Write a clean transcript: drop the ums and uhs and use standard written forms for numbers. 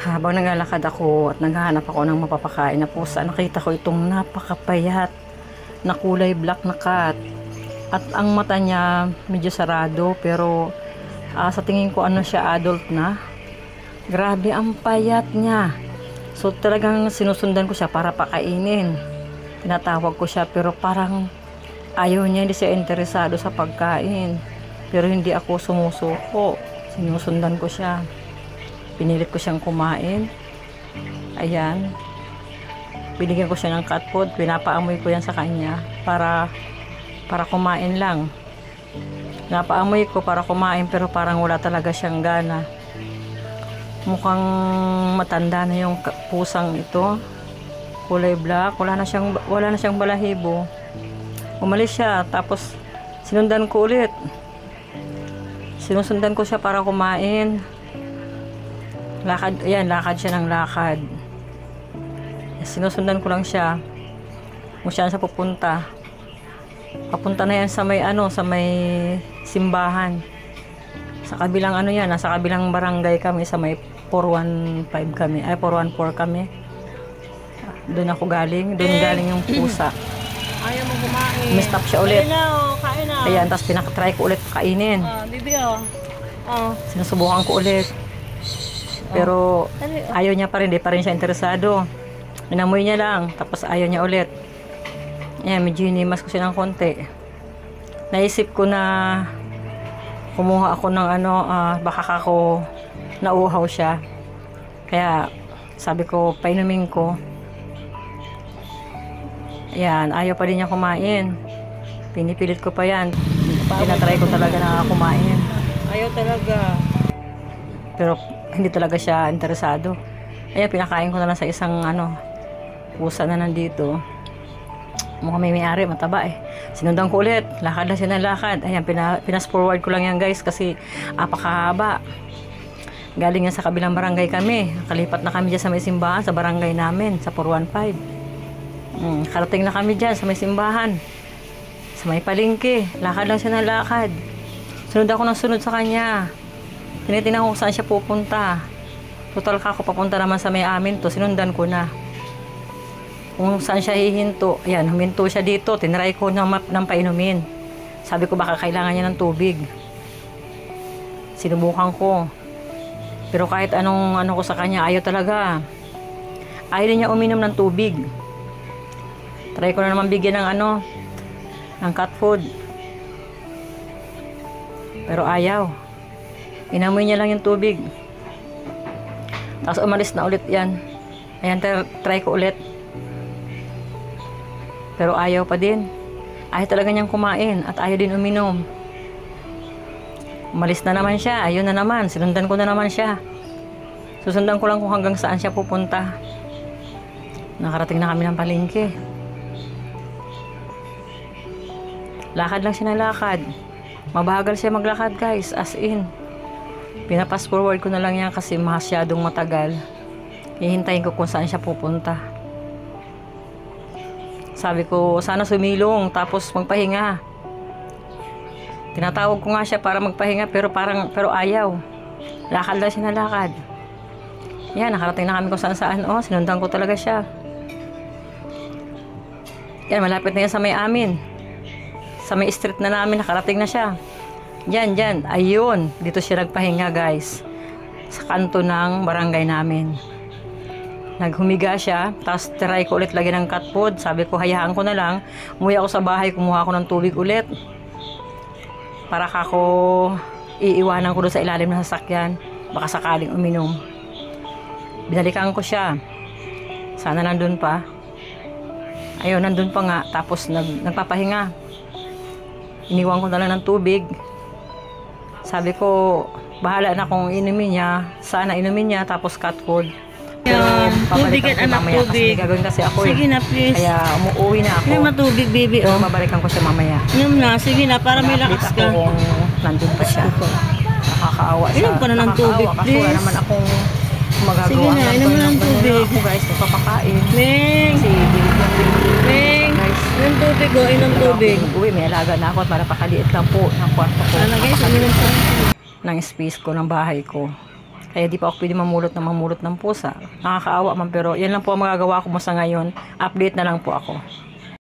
Habang naglalakad ako at naghahanap ako ng mapapakain na pusa, nakita ko itong napakapayat na kulay black na cat. At ang mata niya medyo sarado, pero sa tingin ko ano siya, adult na. Grabe ang payat niya. So talagang sinusundan ko siya para pakainin. Tinatawag ko siya pero parang ayaw niya, hindi siya interesado sa pagkain. Pero hindi ako sumusuko. Sinusundan ko siya. Pinilit ko siyang kumain. Ayan. Binigyan ko siya ng cat food. Pinapaamoy ko yan sa kanya para kumain lang. Napaamoy ko para kumain pero parang wala talaga siyang gana. Mukhang matanda na yung pusang ito. Kulay black. Wala na siyang balahibo. Umalis siya. Tapos sinundan ko ulit. Sinusundan ko siya para kumain. Lakad, ayan, lakad siya ng lakad. Sinusundan ko lang siya. Kung saan siya pupunta. Papunta na yan sa may sa may simbahan. Sa kabilang yan, nasa kabilang barangay kami, sa may 415 kami, ay 414 kami. Doon ako galing, doon galing yung pusa. Ayaw mo kumain. Umistop siya ulit. Kain na, kain na. Ayan, tapos pinakatry ko ulit kainin. Bibi Sinusubukan ko ulit. Pero ayaw niya pa rin, di pa rin siya interesado. Inamoy niya lang, tapos ayaw niya ulit. Ayan, medyo hinimas ko siya ng konti. Naisip ko na kumuha ako ng baka ako nauhaw siya. Kaya sabi ko, painumin ko. Ayan, ayaw pa din niya kumain. Pinipilit ko pa yan. Tinatry ko talaga na kumain. Ayaw talaga. Pero hindi talaga siya interesado. Ayan, pinakain ko na lang sa isang pusa na nandito. Mukhang may-ari, mataba eh. Sinundan ko ulit. Lakad na siya ng lakad. Ayan, pinas forward ko lang yan guys kasi apakahaba. Galing yan sa kabilang barangay kami. Nakalipat na kami dyan sa may simbahan sa barangay namin, sa 415. Karating na kami dyan sa may simbahan. Sa may palengke. Lakad lang siya ng lakad. Sunod ako ng sunod sa kanya. Tinitingnan ko saan siya pupunta. Total ka ako papunta naman sa may amin to. Sinundan ko na. Kung saan siya hihinto. Ayan, huminto siya dito. Tinry ko ng painumin. Sabi ko baka kailangan niya ng tubig. Sinubukan ko. Pero kahit anong ko sa kanya, ayaw talaga. Ayaw niya uminom ng tubig. Try ko na naman bigyan ng cat food. Pero ayaw. Inamoy niya lang yung tubig. Tapos umalis na ulit yan. Ayan, try ko ulit. Pero ayaw pa din. Ayaw talaga niyang kumain at ayaw din uminom. Umalis na naman siya. Ayun na naman. Sinundan ko na naman siya. Susundan ko lang kung hanggang saan siya pupunta. Nakarating na kami ng palengke. Lakad lang siya ng lakad. Mabagal siya maglakad guys. As in. Pinapass forward ko na lang yan kasi masyadong matagal. Hihintayin ko kung saan siya pupunta. Sabi ko, sana sumilong tapos magpahinga. Tinatawag ko nga siya para magpahinga pero ayaw. Lakad lang siya na lakad. Yan, nakarating na kami kung saan. Sinundan ko talaga siya. Yan, malapit na yan sa may amin. Sa may street na namin, nakarating na siya. Diyan. Ayun, dito siya nagpahinga guys. Sa kanto ng barangay namin. Naghumiga siya, tapos try ko ulit lagyan ng cat food. Sabi ko, hayaan ko na lang. Umuwi ako sa bahay, kumuha ako ng tubig ulit. Para iiwanan ko doon sa ilalim ng sasakyan. Baka sakaling uminom. Binalikan ko siya. Sana nandun pa. Ayun, nandun pa nga. Tapos nagpapahinga. Iniwan ko na lang ng tubig. Sabi ko, bahala na kung inumin niya. Sana inumin niya, tapos cat food. Pero babalikan ko mamaya kasi may gagawin kasi ako. Sige na please. Kaya umuwi na ako. May matubig baby. Pero babalikan ko siya mamaya. Inom na, sige na, para may lakas ka. Kung nandun pa siya. Nakakaawa siya. Inom ka na ng tubig Kasi please. wala naman akong magagawa. Sige na, inom na ng tubig. Ako guys, magpapakain. Meng! Kasi Meng! Inom tubig o, inom tubig. Uwi, may alaga na ako at para pakaliit lang po ng kwarto ko. Ano guys, uminom tubig. Ng space ko, ng bahay ko. Kaya di pa ako pwede mamulot ng pusa. Nakakaawa man, pero yan lang po ang magagawa ko mo sa ngayon. Update na lang po ako.